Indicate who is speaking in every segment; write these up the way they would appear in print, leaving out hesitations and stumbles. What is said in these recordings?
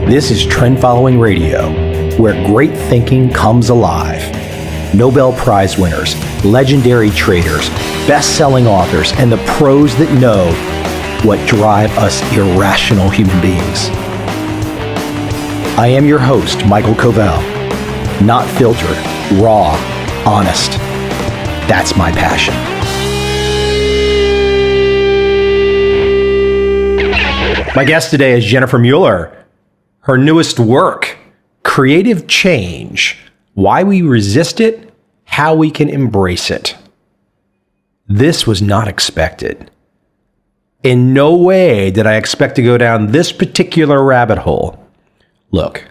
Speaker 1: This is Trend Following Radio, where great thinking comes alive. Nobel Prize winners, legendary traders, best-selling authors, and the pros that know what drive us irrational human beings. I am your host, MICHAEL COVEL. Not filtered, raw, honest. That's my passion. My guest today is Jennifer Mueller. Her newest work, Creative Change, Why We Resist It, How We Can Embrace It. This was not expected. In no way did I expect to go down this particular rabbit hole. Look,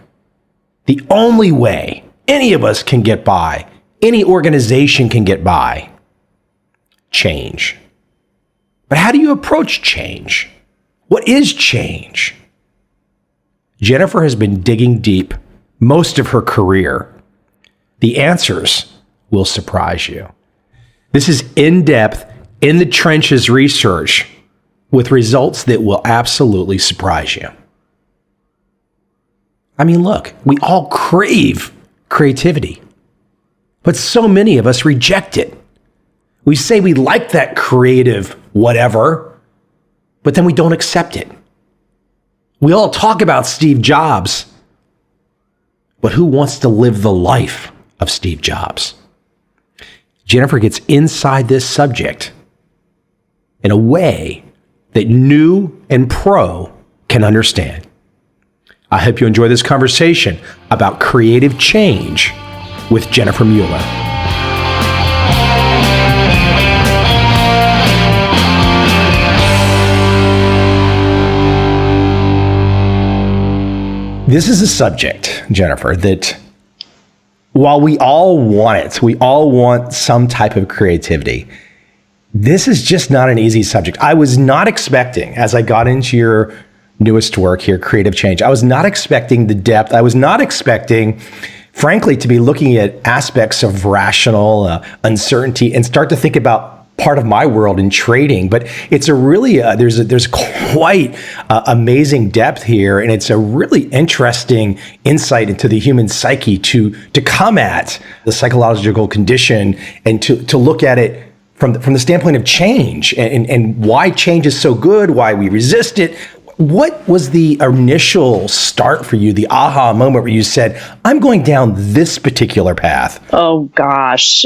Speaker 1: the only way any of us can get by, any organization can get by, change. But how do you approach change? What is change? Jennifer has been digging deep most of her career. The answers will surprise you. This is in-depth, in the trenches research with results that will absolutely surprise you. I mean, look, we all crave creativity, but so many of us reject it. We say we like that creative whatever, but then we don't accept it. We all talk about Steve Jobs, but who wants to live the life of Steve Jobs? Jennifer gets inside this subject in a way that new and pro can understand. I hope you enjoy this conversation about creative change with Jennifer Mueller. This is a subject, Jennifer, that while we all want it, we all want some type of creativity, this is just not an easy subject. I was not expecting, as I got into your newest work here, Creative Change, I was not expecting the depth. I was not expecting, frankly, to be looking at aspects of rational uncertainty and start to think about part of my world in trading. But it's a really, there's quite amazing depth here. And it's a really interesting insight into the human psyche to come at the psychological condition and to look at it from the standpoint of change and why change is so good, why we resist it. What was the initial start for you, the aha moment where you said, I'm going down this particular path?
Speaker 2: Oh, gosh.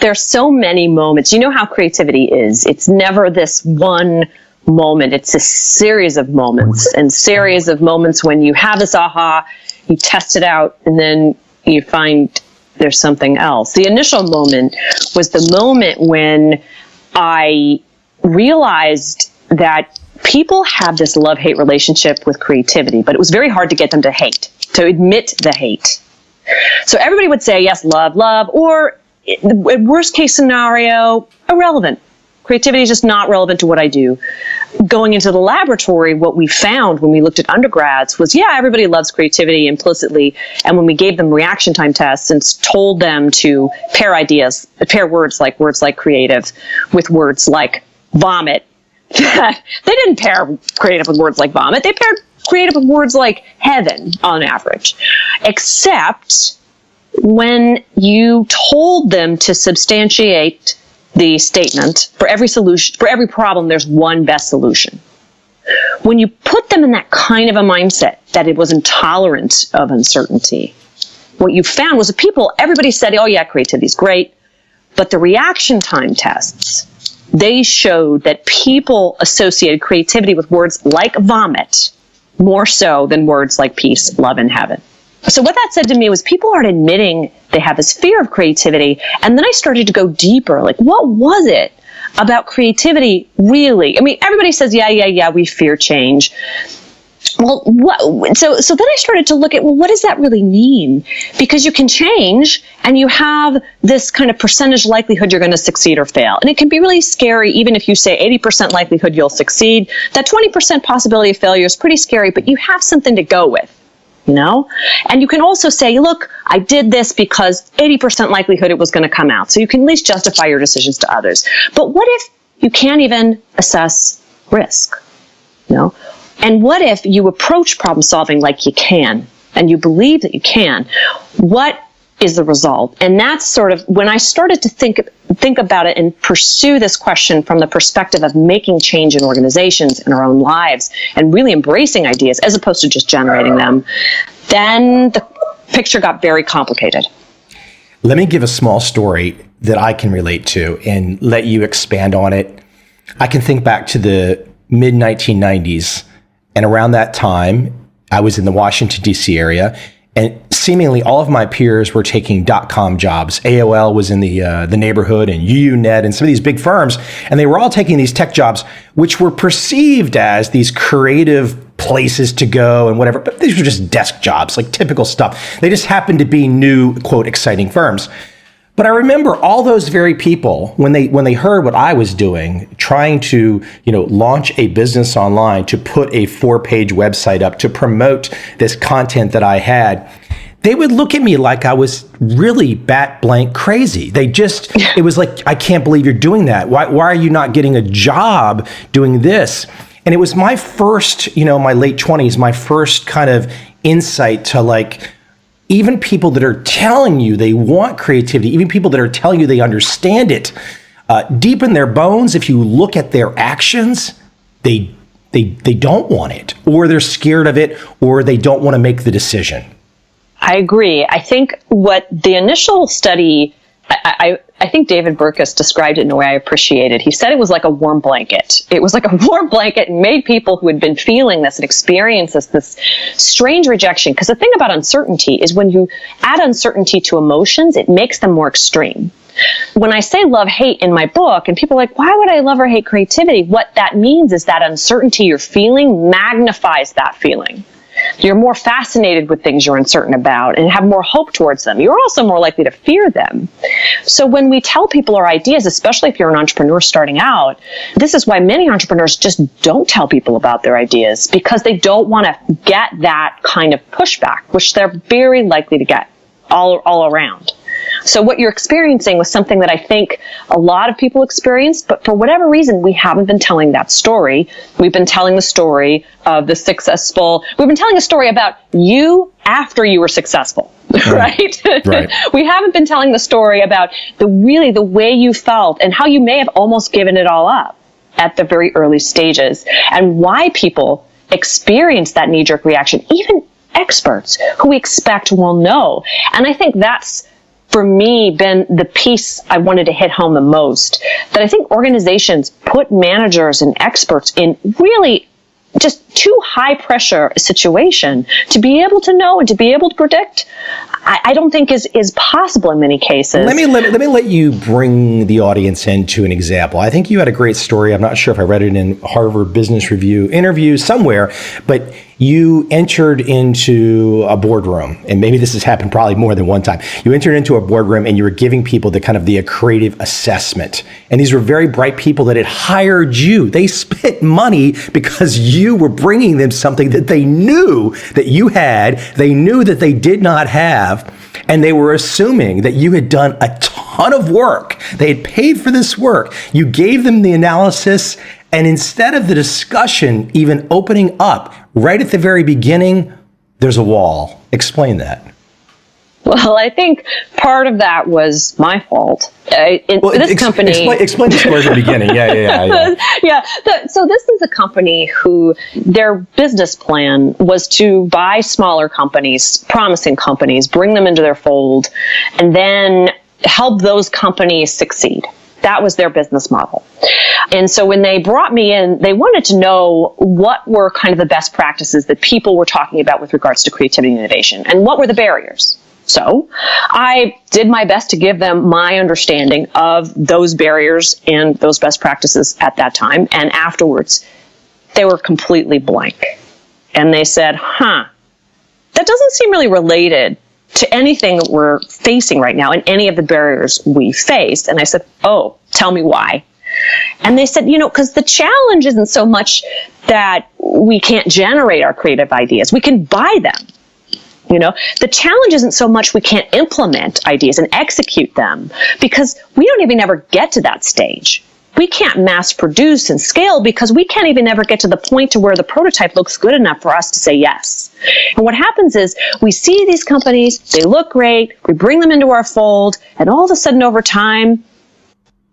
Speaker 2: There's so many moments. You know how creativity is. It's never this one moment. It's a series of moments and series of moments when you have this aha, you test it out, and then you find there's something else. The initial moment was the moment when I realized that people have this love-hate relationship with creativity, but it was very hard to get them to hate, to admit the hate. So everybody would say, yes, love, or worst case scenario, irrelevant. Creativity is just not relevant to what I do. Going into the laboratory, what we found when we looked at undergrads was, yeah, everybody loves creativity implicitly. And when we gave them reaction time tests and told them to pair words like creative with words like vomit, they didn't pair creative with words like vomit. They paired creative with words like heaven on average, except when you told them to substantiate the statement, for every solution, for every problem, there's one best solution. When you put them in that kind of a mindset that it was intolerant of uncertainty, what you found was that everybody said, oh yeah, creativity is great, but the reaction time tests, they showed that people associated creativity with words like vomit more so than words like peace, love, and heaven. So what that said to me was people aren't admitting they have this fear of creativity. And then I started to go deeper. Like, what was it about creativity really? I mean, everybody says, yeah, we fear change. Well, so then I started to look at, what does that really mean? Because you can change and you have this kind of percentage likelihood you're going to succeed or fail. And it can be really scary, even if you say 80% likelihood you'll succeed. That 20% possibility of failure is pretty scary, but you have something to go with, you know? And you can also say, look, I did this because 80% likelihood it was going to come out. So you can at least justify your decisions to others. But what if you can't even assess risk? You know? And what if you approach problem solving like you can, and you believe that you can? What is the result? And that's sort of when I started to think about it and pursue this question from the perspective of making change in organizations in our own lives and really embracing ideas as opposed to just generating them, then the picture got very complicated.
Speaker 1: Let me give a small story that I can relate to and let you expand on it. I can think back to the mid-1990s, and around that time, I was in the Washington, D.C. area, and seemingly all of my peers were taking .com jobs. AOL was in the neighborhood, and UUNet, and some of these big firms, and they were all taking these tech jobs, which were perceived as these creative places to go and whatever, but these were just desk jobs, like typical stuff. They just happened to be new, quote, exciting firms. But I remember all those very people, when they heard what I was doing, trying to, launch a business online, to put a 4-page website up, to promote this content that I had, they would look at me like I was really bat blank crazy. It was like, I can't believe you're doing that. Why are you not getting a job doing this? And it was my first, my late 20s, my first kind of insight to even people that are telling you they want creativity, even people that are telling you they understand it, deep in their bones, if you look at their actions, they don't want it, or they're scared of it, or they don't want to make the decision.
Speaker 2: I agree. I think what the initial study, I think David Burkus described it in a way I appreciated. He said it was like a warm blanket. It was like a warm blanket and made people who had been feeling this and experienced this strange rejection. Because the thing about uncertainty is when you add uncertainty to emotions, it makes them more extreme. When I say love-hate in my book, and people are like, why would I love or hate creativity? What that means is that uncertainty you're feeling magnifies that feeling. You're more fascinated with things you're uncertain about and have more hope towards them. You're also more likely to fear them. So when we tell people our ideas, especially if you're an entrepreneur starting out, this is why many entrepreneurs just don't tell people about their ideas, because they don't want to get that kind of pushback, which they're very likely to get all around. So what you're experiencing was something that I think a lot of people experienced, but for whatever reason, we haven't been telling that story. We've been telling the story of we've been telling a story about you after you were successful, right? Right. We haven't been telling the story about the way you felt and how you may have almost given it all up at the very early stages, and why people experience that knee-jerk reaction. Even experts who we expect will know. And I think that's, for me, been the piece I wanted to hit home the most, that I think organizations put managers and experts in really just too high pressure a situation to be able to know and to be able to predict. I don't think is possible in many cases.
Speaker 1: Let me let you bring the audience into an example. I think you had a great story. I'm not sure if I read it in Harvard Business Review interview somewhere, but you entered into a boardroom, and maybe this has happened probably more than one time. You entered into a boardroom and you were giving people the creative assessment. And these were very bright people that had hired you. They spent money because you were bringing them something that they knew that you had, they knew that they did not have, and they were assuming that you had done a ton of work. They had paid for this work. You gave them the analysis, and instead of the discussion even opening up right at the very beginning, there's a wall. Explain that.
Speaker 2: Well, I think part of that was my fault. Company.
Speaker 1: Explain the story from the beginning. Yeah.
Speaker 2: So this is a company who their business plan was to buy smaller companies, promising companies, bring them into their fold, and then help those companies succeed. That was their business model. And so when they brought me in, they wanted to know what were kind of the best practices that people were talking about with regards to creativity and innovation, and what were the barriers. So I did my best to give them my understanding of those barriers and those best practices at that time. And afterwards, they were completely blank. And they said, that doesn't seem really related to anything that we're facing right now and any of the barriers we face. And I said, tell me why. And they said, because the challenge isn't so much that we can't generate our creative ideas. We can buy them. The challenge isn't so much we can't implement ideas and execute them, because we don't even ever get to that stage. we can't mass produce and scale because we can't even ever get to the point to where the prototype looks good enough for us to say yes. And what happens is we see these companies, they look great, we bring them into our fold, and all of a sudden over time,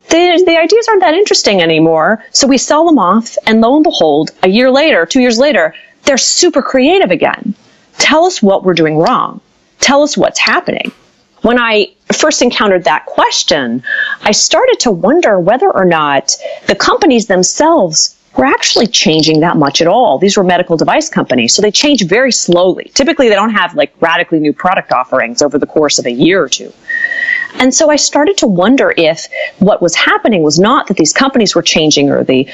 Speaker 2: the ideas aren't that interesting anymore. So we sell them off, and lo and behold, a year later, 2 years later, they're super creative again. Tell us what we're doing wrong. Tell us what's happening. When I first encountered that question, I started to wonder whether or not the companies themselves were actually changing that much at all. These were medical device companies, so they change very slowly. Typically, they don't have like radically new product offerings over the course of a year or two. And so I started to wonder if what was happening was not that these companies were changing or the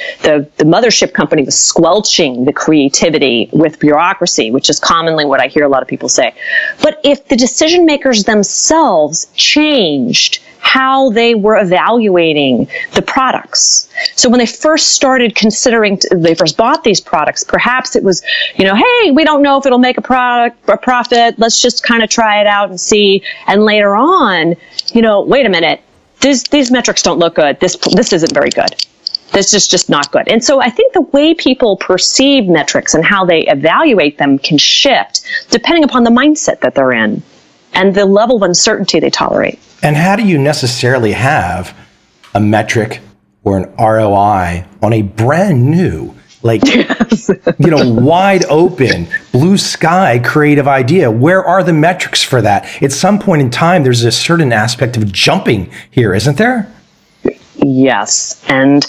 Speaker 2: mothership company was squelching the creativity with bureaucracy, which is commonly what I hear a lot of people say, but if the decision makers themselves changed how they were evaluating the products. So when they first started considering, they first bought these products, perhaps it was, hey, we don't know if it'll make a profit. Let's just kind of try it out and see. And later on, wait a minute, these metrics don't look good. This isn't very good. This is just not good. And so I think the way people perceive metrics and how they evaluate them can shift depending upon the mindset that they're in and the level of uncertainty they tolerate.
Speaker 1: And how do you necessarily have a metric or an ROI on a brand new, wide open, blue sky creative idea? Where are the metrics for that? At some point in time, there's a certain aspect of jumping here, isn't there?
Speaker 2: Yes. And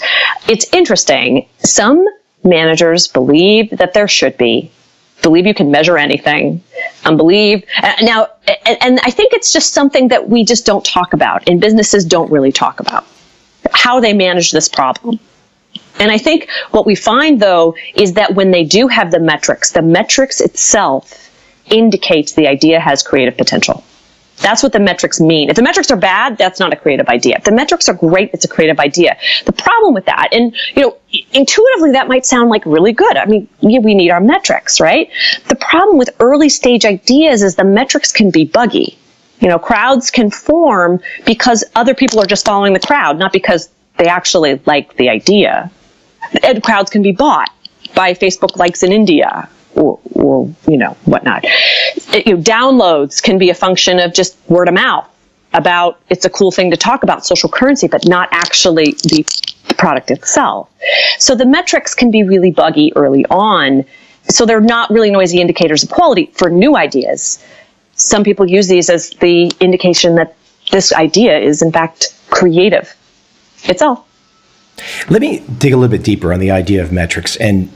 Speaker 2: it's interesting. Some managers believe that there should be, believe you can measure anything, and I think it's just something that we just don't talk about, and businesses don't really talk about how they manage this problem. And I think what we find, though, is that when they do have the metrics itself indicates the idea has creative potential. That's what the metrics mean. If the metrics are bad, that's not a creative idea. If the metrics are great, it's a creative idea. The problem with that, and intuitively that might sound like really good. I mean, we need our metrics, right? The problem with early stage ideas is the metrics can be buggy. Crowds can form because other people are just following the crowd, not because they actually like the idea. And crowds can be bought by Facebook likes in India or whatnot. Downloads can be a function of just word of mouth about it's a cool thing to talk about, social currency, but not actually the product itself. So the metrics can be really buggy early on. So they're not really noisy indicators of quality for new ideas. Some people use these as the indication that this idea is in fact creative itself.
Speaker 1: Let me dig a little bit deeper on the idea of metrics and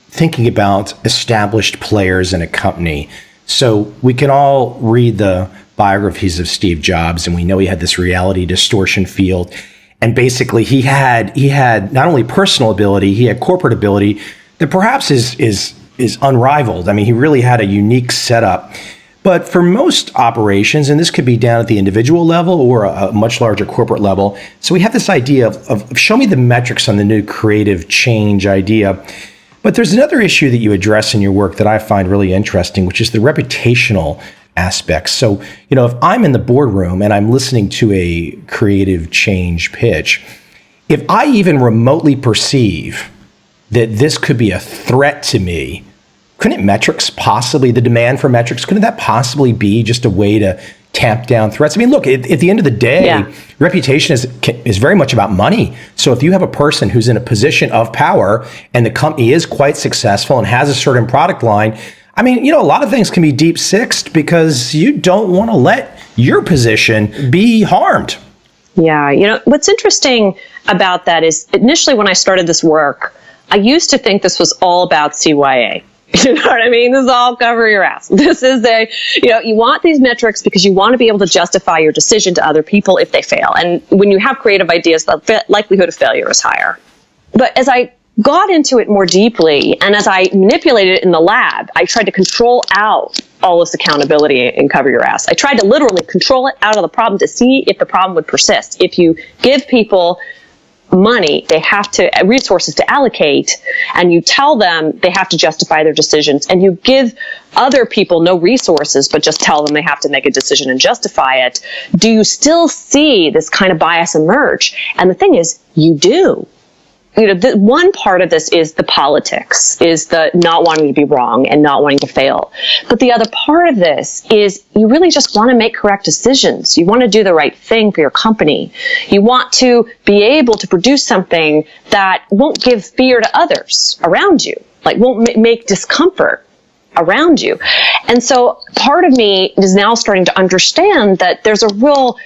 Speaker 1: thinking about established players in a company. So we can all read the biographies of Steve Jobs, and we know he had this reality distortion field. And basically he had not only personal ability, he had corporate ability that perhaps is unrivaled. I mean, he really had a unique setup. But for most operations, and this could be down at the individual level or a much larger corporate level, so we have this idea of show me the metrics on the new creative change idea. But there's another issue that you address in your work that I find really interesting, which is the reputational aspects. So, if I'm in the boardroom and I'm listening to a creative change pitch, if I even remotely perceive that this could be a threat to me, couldn't metrics possibly, the demand for metrics, couldn't that possibly be just a way to tamp down threats? I mean, look, at the end of the day, reputation is very much about money. So if you have a person who's in a position of power and the company is quite successful and has a certain product line, I mean, a lot of things can be deep sixed because you don't want to let your position be harmed.
Speaker 2: Yeah. What's interesting about that is initially when I started this work, I used to think this was all about CYA. You know what I mean? This is all cover your ass. This is you want these metrics because you want to be able to justify your decision to other people if they fail. And when you have creative ideas, the likelihood of failure is higher. But as I got into it more deeply and as I manipulated it in the lab, I tried to control out all this accountability and cover your ass. I tried to literally control it out of the problem to see if the problem would persist. If you give people money, they have to resources to allocate, and you tell them they have to justify their decisions, and you give other people no resources but just tell them they have to make a decision and justify it, do you still see this kind of bias emerge? And the thing is, you do. The one part of this is the politics, is the not wanting to be wrong and not wanting to fail. But the other part of this is you really just want to make correct decisions. You want to do the right thing for your company. You want to be able to produce something that won't give fear to others around you, like won't make discomfort around you. And so part of me is now starting to understand that there's a real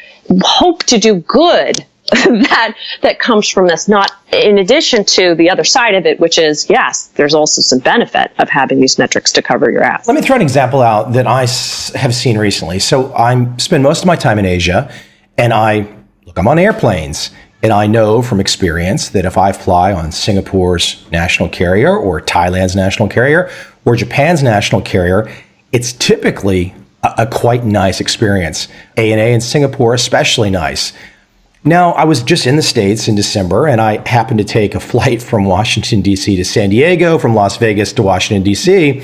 Speaker 2: hope to do good that comes from this, not in addition to the other side of it, which is, yes, there's also some benefit of having these metrics to cover your ass.
Speaker 1: Let me throw an example out that I have seen recently. So I spend most of my time in Asia, and I'm on airplanes, and I know from experience that if I fly on Singapore's national carrier or Thailand's national carrier or Japan's national carrier, it's typically a quite nice experience. ANA in Singapore, especially nice. Now, I was just in the States in December, and I happened to take a flight from Washington, D.C. to San Diego, from Las Vegas to Washington, D.C.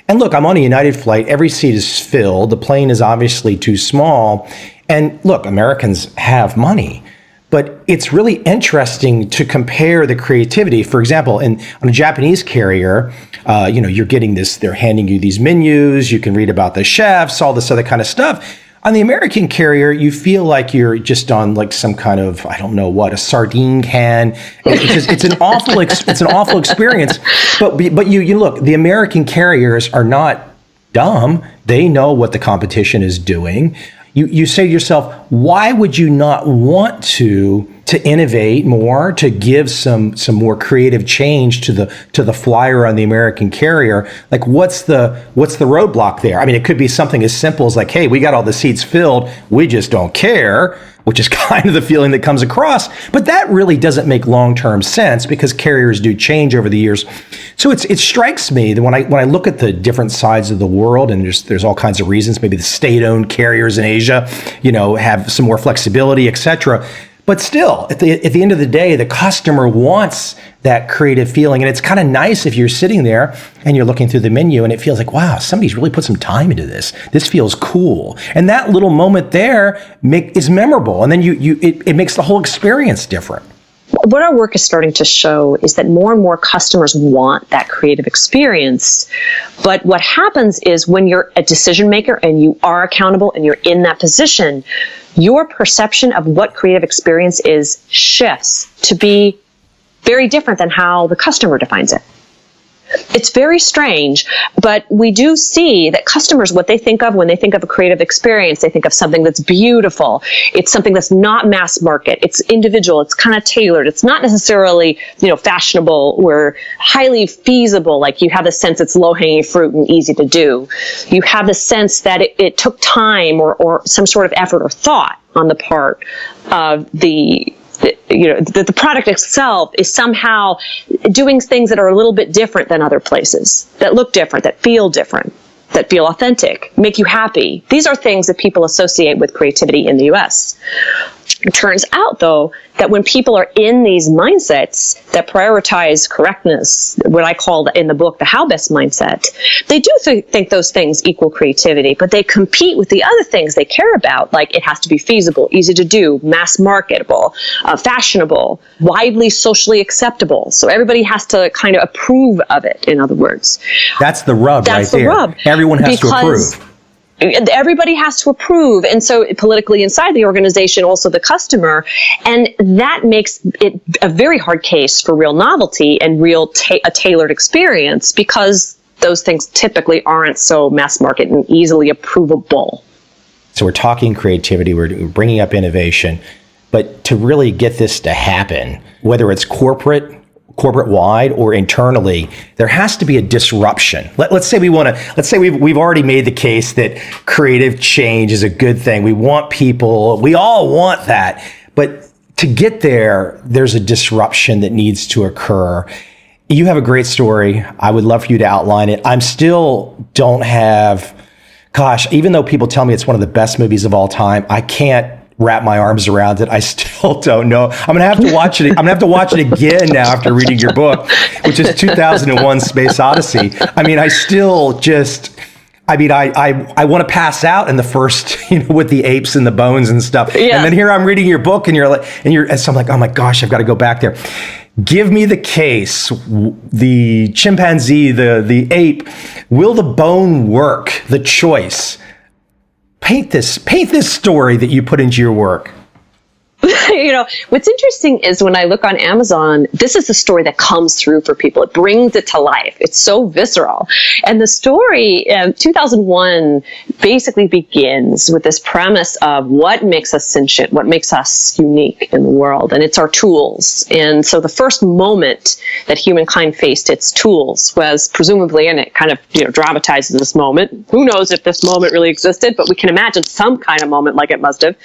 Speaker 1: And look, I'm on a United flight. Every seat is filled. The plane is obviously too small. And look, Americans have money. But it's really interesting to compare the creativity. For example, on a Japanese carrier, you're getting this, they're handing you these menus. You can read about the chefs, all this other kind of stuff. On the American carrier, you feel like you're just on like some kind of, I don't know what, a sardine can. It's an awful experience. But you look, the American carriers are not dumb. They know what the competition is doing. You say to yourself, why would you not want to innovate more, to give some more creative change to the flyer on the American carrier? Like, what's the roadblock there? I mean, it could be something as simple as like, hey, we got all the seats filled, we just don't care, which is kind of the feeling that comes across. But that really doesn't make long-term sense because carriers do change over the years. So it strikes me that when I look at the different sides of the world, and there's all kinds of reasons, maybe the state-owned carriers in Asia, have some more flexibility, et cetera. But still, at the end of the day, the customer wants that creative feeling. And it's kind of nice if you're sitting there and you're looking through the menu and it feels like, wow, somebody's really put some time into this. This feels cool. And that little moment there is memorable. And then it makes the whole experience different.
Speaker 2: What our work is starting to show is that more and more customers want that creative experience. But what happens is when you're a decision maker and you are accountable and you're in that position, your perception of what creative experience is shifts to be very different than how the customer defines it. It's very strange, but we do see that customers, what they think of when they think of a creative experience, they think of something that's beautiful. It's something that's not mass market. It's individual. It's kind of tailored. It's not necessarily, fashionable or highly feasible. Like you have the sense it's low-hanging fruit and easy to do. You have the sense that it took time or some sort of effort or thought on the part of the product itself is somehow doing things that are a little bit different than other places, that look different, that feel authentic, make you happy. These are things that people associate with creativity in the US. It turns out, though, that when people are in these mindsets that prioritize correctness, what I call in the book the how best mindset, they do think those things equal creativity, but they compete with the other things they care about, like it has to be feasible, easy to do, mass marketable, fashionable, widely socially acceptable. So everybody has to kind of approve of it, in other words.
Speaker 1: That's the rub right there. Rub. Everyone has to approve.
Speaker 2: Everybody has to approve. And so politically inside the organization, also the customer. And that makes it a very hard case for real novelty and a tailored experience because those things typically aren't so mass market and easily approvable.
Speaker 1: So we're talking creativity, we're bringing up innovation, but to really get this to happen, whether it's corporate-wide or internally, there has to be a disruption. Let's say we've already made the case that creative change is a good thing. We all want that. But to get there, there's a disruption that needs to occur. You have a great story. I would love for you to outline it. Even though people tell me it's one of the best movies of all time, I can't wrap my arms around it. I still don't know. I'm gonna have to watch it. I'm gonna have to watch it again now after reading your book, which is 2001: Space Odyssey. I mean, I still just. I mean, I want to pass out in the first, with the apes and the bones and stuff. Yeah. And then here I'm reading your book, and so I'm like, oh my gosh, I've got to go back there. Give me the case, the chimpanzee, the ape. Will the bone work? The choice. Paint this story that you put into your work.
Speaker 2: What's interesting is when I look on Amazon, this is the story that comes through for people. It brings it to life. It's so visceral. And the story, 2001, basically begins with this premise of what makes us sentient, what makes us unique in the world. And it's our tools. And so the first moment that humankind faced its tools was presumably, and it kind of dramatizes this moment. Who knows if this moment really existed, but we can imagine some kind of moment like it must have.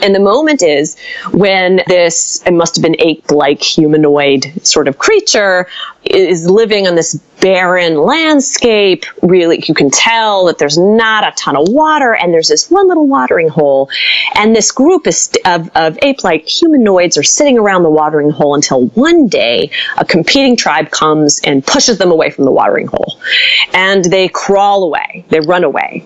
Speaker 2: And the moment is when it must have been ape-like humanoid sort of creature is living on this barren landscape. Really, you can tell that there's not a ton of water, and there's this one little watering hole. And this group of ape-like humanoids are sitting around the watering hole until one day a competing tribe comes and pushes them away from the watering hole. And they crawl away. They run away.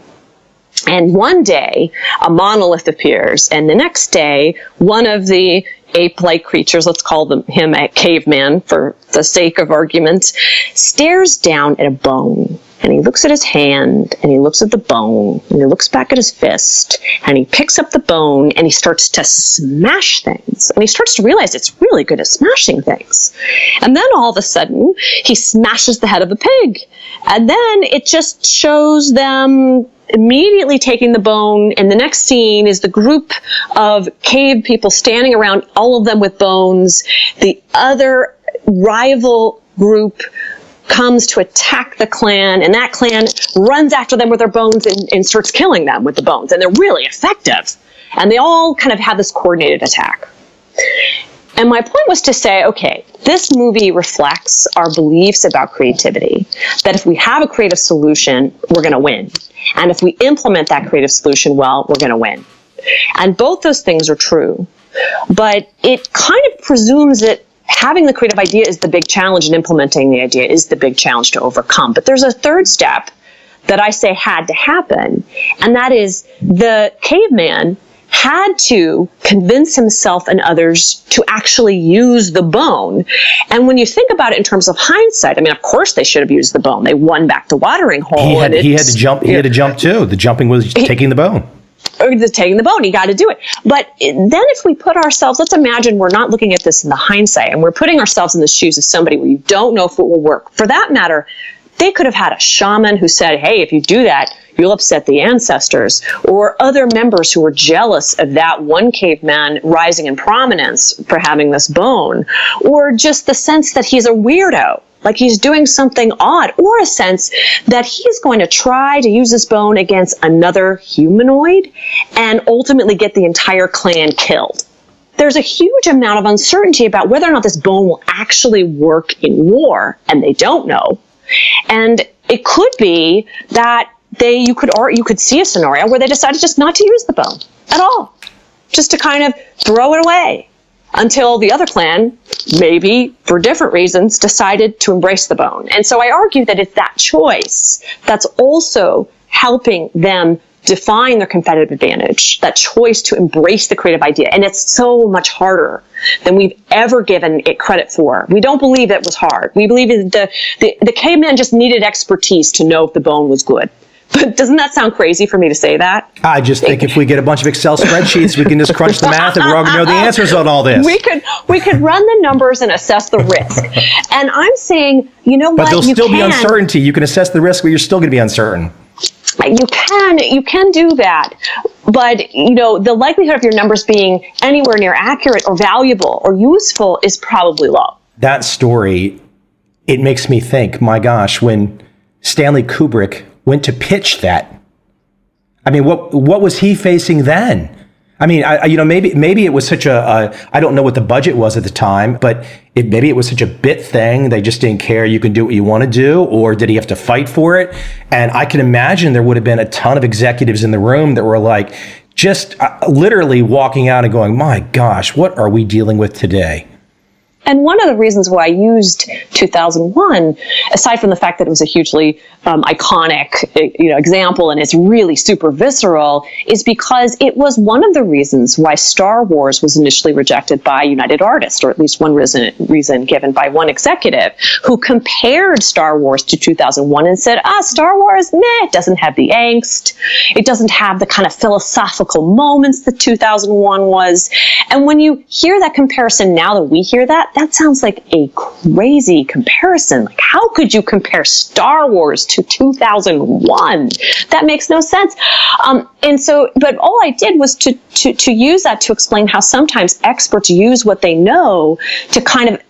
Speaker 2: And one day, a monolith appears, and the next day, one of the ape-like creatures, let's call him a caveman for the sake of argument, stares down at a bone. And he looks at his hand, and he looks at the bone, and he looks back at his fist, and he picks up the bone, and he starts to smash things. And he starts to realize it's really good at smashing things. And then all of a sudden, he smashes the head of the pig. And then it just shows them immediately taking the bone, and the next scene is the group of cave people standing around, all of them with bones. The other rival group comes to attack the clan, and that clan runs after them with their bones and starts killing them with the bones. And they're really effective. And they all kind of have this coordinated attack. And my point was to say, okay, this movie reflects our beliefs about creativity, that if we have a creative solution, we're going to win. And if we implement that creative solution well, we're going to win. And both those things are true. But it kind of presumes that having the creative idea is the big challenge, and implementing the idea is the big challenge to overcome. But there's a third step that I say had to happen, and that is the caveman had to convince himself and others to actually use the bone. And when you think about it in terms of hindsight, I mean, of course they should have used the bone. They won back the watering hole.
Speaker 1: He had to jump. He had to jump too. The jumping was taking the bone.
Speaker 2: Taking the bone, you got to do it. But then if we put ourselves, let's imagine we're not looking at this in the hindsight, and we're putting ourselves in the shoes of somebody where you don't know if it will work. For that matter, they could have had a shaman who said, hey, if you do that, you'll upset the ancestors, or other members who were jealous of that one caveman rising in prominence for having this bone, or just the sense that he's a weirdo, like he's doing something odd, or a sense that he's going to try to use this bone against another humanoid and ultimately get the entire clan killed. There's a huge amount of uncertainty about whether or not this bone will actually work in war, and they don't know. And it could be that you could see a scenario where they decided just not to use the bone at all, just to kind of throw it away until the other clan, maybe for different reasons, decided to embrace the bone. And so I argue that it's that choice that's also helping them define their competitive advantage, that choice to embrace the creative idea. And it's so much harder than we've ever given it credit for. We don't believe it was hard. We believe that the caveman just needed expertise to know if the bone was good. But doesn't that sound crazy for me to say that?
Speaker 1: I just think if we get a bunch of Excel spreadsheets, we can just crunch the math and we're all going to know the answers on all this.
Speaker 2: We could run the numbers and assess the risk. And I'm saying, you know what?
Speaker 1: But there'll still be uncertainty. You can assess the risk, but you're still going to be uncertain.
Speaker 2: You can do that. But, the likelihood of your numbers being anywhere near accurate or valuable or useful is probably low.
Speaker 1: That story, it makes me think, my gosh, when Stanley Kubrick went to pitch that, I mean, what was he facing then? I mean, maybe it was such I don't know what the budget was at the time, but maybe it was such a bit thing. They just didn't care. You can do what you want to do. Or did he have to fight for it? And I can imagine there would have been a ton of executives in the room that were like, just literally walking out and going, my gosh, what are we dealing with today?
Speaker 2: And one of the reasons why I used 2001, aside from the fact that it was a hugely iconic, example, and it's really super visceral, is because it was one of the reasons why Star Wars was initially rejected by United Artists, or at least one reason given by one executive who compared Star Wars to 2001 and said, Star Wars, it doesn't have the angst. It doesn't have the kind of philosophical moments that 2001 was. And when you hear that comparison now that we hear that sounds like a crazy comparison. Like, how could you compare Star Wars to 2001? That makes no sense. But all I did was to use that to explain how sometimes experts use what they know to kind of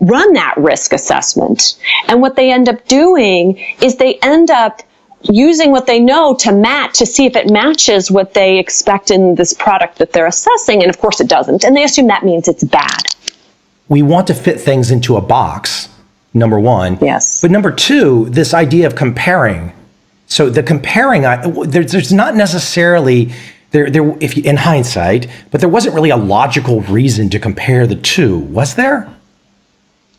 Speaker 2: run that risk assessment. And what they end up doing is they end up using what they know to see if it matches what they expect in this product that they're assessing. And of course it doesn't. And they assume that means it's bad.
Speaker 1: We want to fit things into a box, number one.
Speaker 2: Yes.
Speaker 1: But number two, this idea of comparing. So the comparing, there's not necessarily, if you, in hindsight, but there wasn't really a logical reason to compare the two, was there?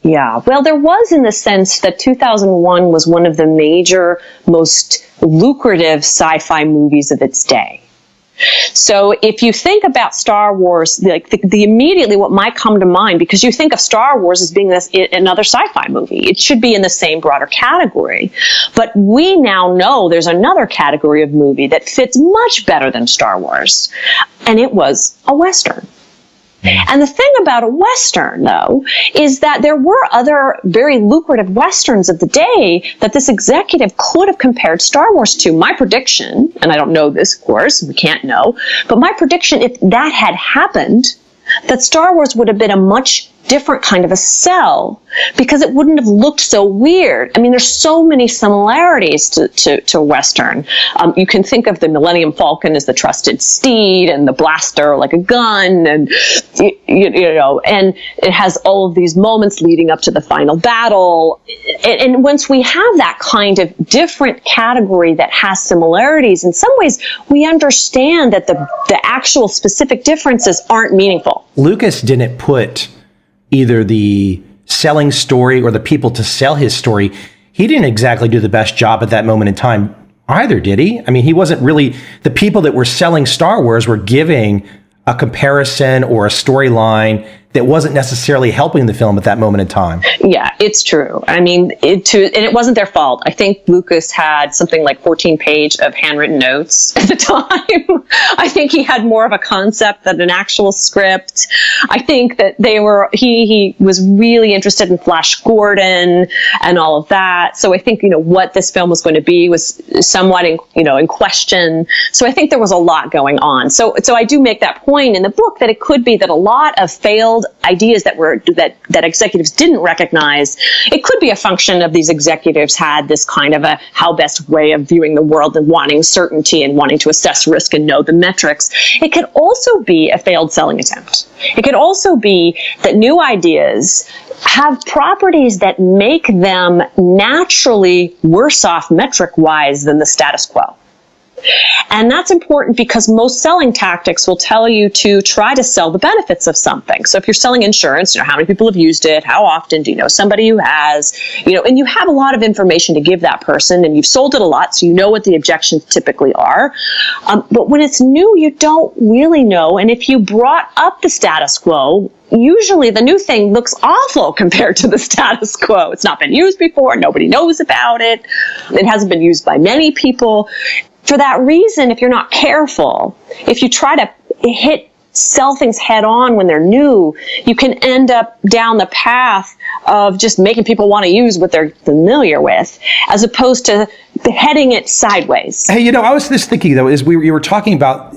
Speaker 2: Yeah, well, there was, in the sense that 2001 was one of the major, most lucrative sci-fi movies of its day. So if you think about Star Wars, the immediately what might come to mind, because you think of Star Wars as being another sci-fi movie, it should be in the same broader category. But we now know there's another category of movie that fits much better than Star Wars, and it was a Western. And the thing about a Western, though, is that there were other very lucrative Westerns of the day that this executive could have compared Star Wars to. My prediction, and I don't know this, of course, we can't know, but my prediction, if that had happened, that Star Wars would have been a much different kind of a sell, because it wouldn't have looked so weird. I mean, there's so many similarities to Western. You can think of the Millennium Falcon as the trusted steed, and the blaster like a gun, and and it has all of these moments leading up to the final battle. And once we have that kind of different category that has similarities, in some ways we understand that the actual specific differences aren't meaningful.
Speaker 1: Lucas didn't put either the selling story or the people to sell his story. He didn't exactly do the best job at that moment in time either, did he? I mean, he wasn't really, the people that were selling Star Wars were giving a comparison or a storyline that wasn't necessarily helping the film at that moment in time.
Speaker 2: Yeah, it's true. I mean, and it wasn't their fault. I think Lucas had something like 14 pages of handwritten notes at the time. I think he had more of a concept than an actual script. I think that he was really interested in Flash Gordon and all of that. So I think, what this film was going to be was somewhat in question. So I think there was a lot going on. So I do make that point in the book that it could be that a lot of failed ideas that executives didn't recognize, it could be a function of these executives had this kind of a how best way of viewing the world and wanting certainty and wanting to assess risk and know the metrics. It could also be a failed selling attempt. It could also be that new ideas have properties that make them naturally worse off metric-wise than the status quo. And that's important because most selling tactics will tell you to try to sell the benefits of something. So if you're selling insurance, how many people have used it? How often? Do you know somebody who has? And you have a lot of information to give that person, and you've sold it a lot, so you know what the objections typically are. But when it's new, you don't really know. And if you brought up the status quo, usually the new thing looks awful compared to the status quo. It's not been used before. Nobody knows about it. It hasn't been used by many people. For that reason, if you're not careful, if you try to sell things head on when they're new, you can end up down the path of just making people want to use what they're familiar with, as opposed to heading it sideways.
Speaker 1: Hey, I was just thinking, though, as you were talking about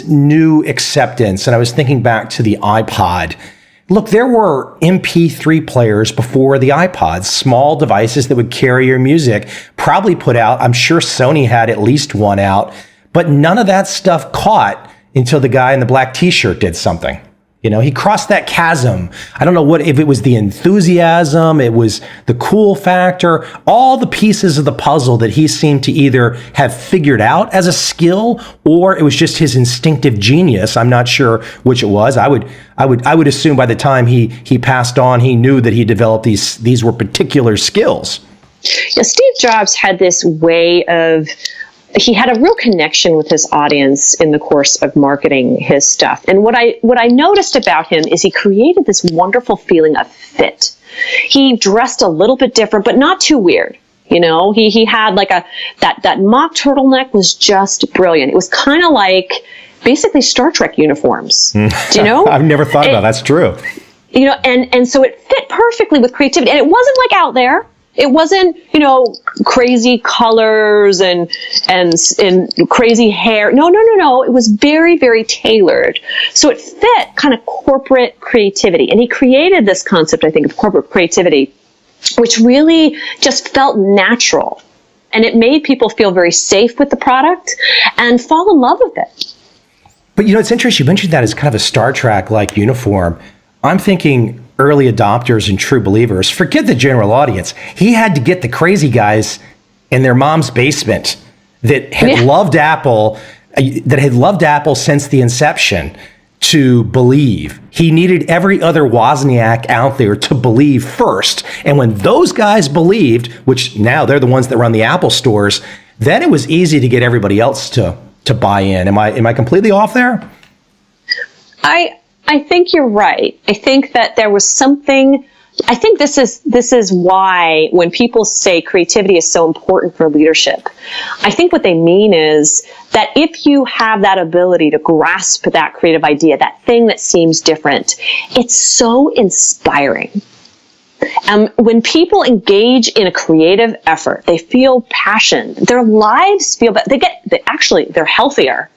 Speaker 1: new acceptance, and I was thinking back to the iPod. Look, there were MP3 players before the iPods, small devices that would carry your music, probably put out. I'm sure Sony had at least one out, but none of that stuff caught until the guy in the black t-shirt did something. He crossed that chasm. I don't know if it was the enthusiasm, it was the cool factor, all the pieces of the puzzle that he seemed to either have figured out as a skill, or it was just his instinctive genius. I'm not sure which it was. I would assume by the time he passed on, he knew that he developed these were particular skills.
Speaker 2: Yeah, Steve Jobs had this way of, he had a real connection with his audience in the course of marketing his stuff. And what I noticed about him is he created this wonderful feeling of fit. He dressed a little bit different, but not too weird. He had like that mock turtleneck was just brilliant. It was kind of like basically Star Trek uniforms. Do you know?
Speaker 1: I've never thought about that. That's true.
Speaker 2: And so it fit perfectly with creativity. And it wasn't like out there. It wasn't, crazy colors and crazy hair. No. It was very, very tailored. So it fit kind of corporate creativity. And he created this concept, I think, of corporate creativity, which really just felt natural. And it made people feel very safe with the product and fall in love with it.
Speaker 1: But it's interesting. You mentioned that as kind of a Star Trek-like uniform. I'm thinking early adopters and true believers. Forget the general audience. He had to get the crazy guys in their mom's basement that had loved Apple, since the inception, to believe. He needed every other Wozniak out there to believe first. And when those guys believed, which now they're the ones that run the Apple stores, then it was easy to get everybody else to buy in. Am I completely off there?
Speaker 2: I think you're right. I think that there was something. I think this is why when people say creativity is so important for leadership, I think what they mean is that if you have that ability to grasp that creative idea, that thing that seems different, it's so inspiring. When people engage in a creative effort, they feel passion. Their lives feel better. They're healthier.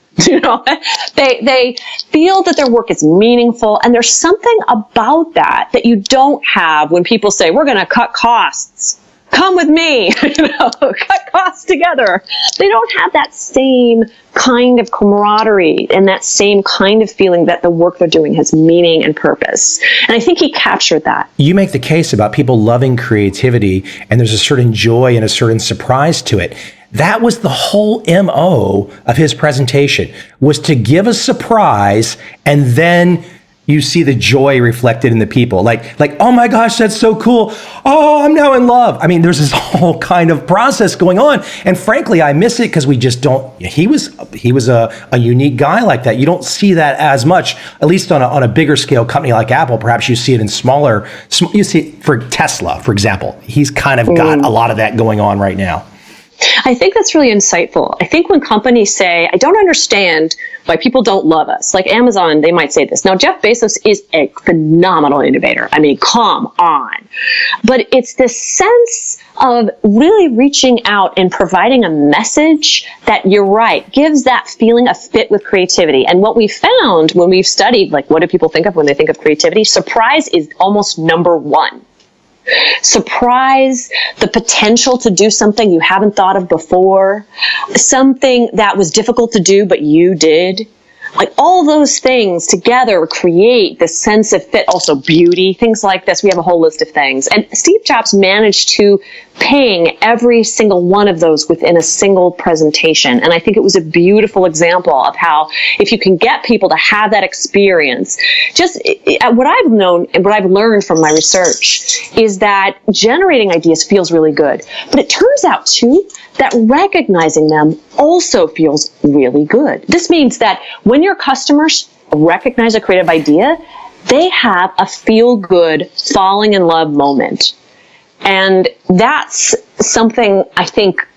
Speaker 2: They feel that their work is meaningful, and there's something about that you don't have when people say, we're going to cut costs. Come with me, cut costs together. They don't have that same kind of camaraderie and that same kind of feeling that the work they're doing has meaning and purpose. And I think he captured that.
Speaker 1: You make the case about people loving creativity, and there's a certain joy and a certain surprise to it. That was the whole MO of his presentation, was to give a surprise, and then you see the joy reflected in the people. Like, oh my gosh, that's so cool. Oh, I'm now in love. I mean, there's this whole kind of process going on. And frankly, I miss it because we just don't, he was a unique guy like that. You don't see that as much, at least on a bigger scale company like Apple. Perhaps you see it in smaller, you see it for Tesla, for example. He's kind of got a lot of that going on right now.
Speaker 2: I think that's really insightful. I think when companies say, I don't understand why people don't love us, like Amazon, they might say this. Now, Jeff Bezos is a phenomenal innovator. I mean, come on. But it's this sense of really reaching out and providing a message that, you're right, gives that feeling of fit with creativity. And what we found when we've studied, like, what do people think of when they think of creativity? Surprise is almost number one. Surprise, the potential to do something you haven't thought of before, something that was difficult to do, but you did. Like, all those things together create this sense of fit, also beauty, things like this. We have a whole list of things. And Steve Jobs managed to ping every single one of those within a single presentation. And I think it was a beautiful example of how, if you can get people to have that experience, just what I've known and what I've learned from my research is that generating ideas feels really good. But it turns out, too, that recognizing them also feels really good. This means that when your customers recognize a creative idea, they have a feel-good, falling in love moment. And that's something I think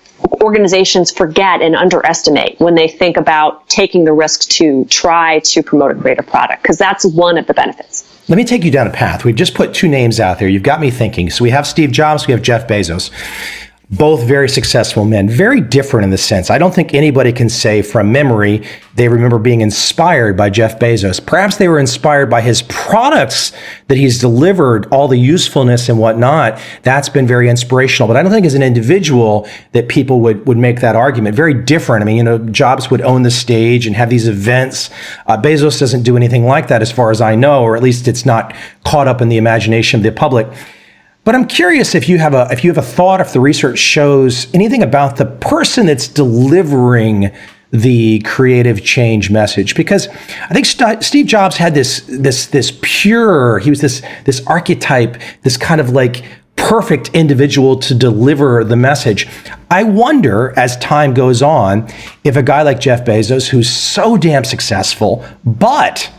Speaker 2: organizations forget and underestimate when they think about taking the risk to try to promote a creative product, because that's one of the benefits.
Speaker 1: Let me take you down a path. We've just put two names out there. You've got me thinking. So we have Steve Jobs, we have Jeff Bezos. both very successful men, very different in the sense. I don't think anybody can say from memory they remember being inspired by Jeff Bezos. Perhaps they were inspired by his products that he's delivered, all the usefulness and whatnot. That's been very inspirational. But I don't think as an individual that people would make that argument. Very different. I mean, Jobs would own the stage and have these events. Bezos doesn't do anything like that as far as I know, or at least it's not caught up in the imagination of the public. But I'm curious if you have a thought, if the research shows anything about the person that's delivering the creative change message, because I think Steve Jobs had this pure, he was this archetype, this kind of like perfect individual to deliver the message. I wonder, as time goes on, if a guy like Jeff Bezos, who's so damn successful, but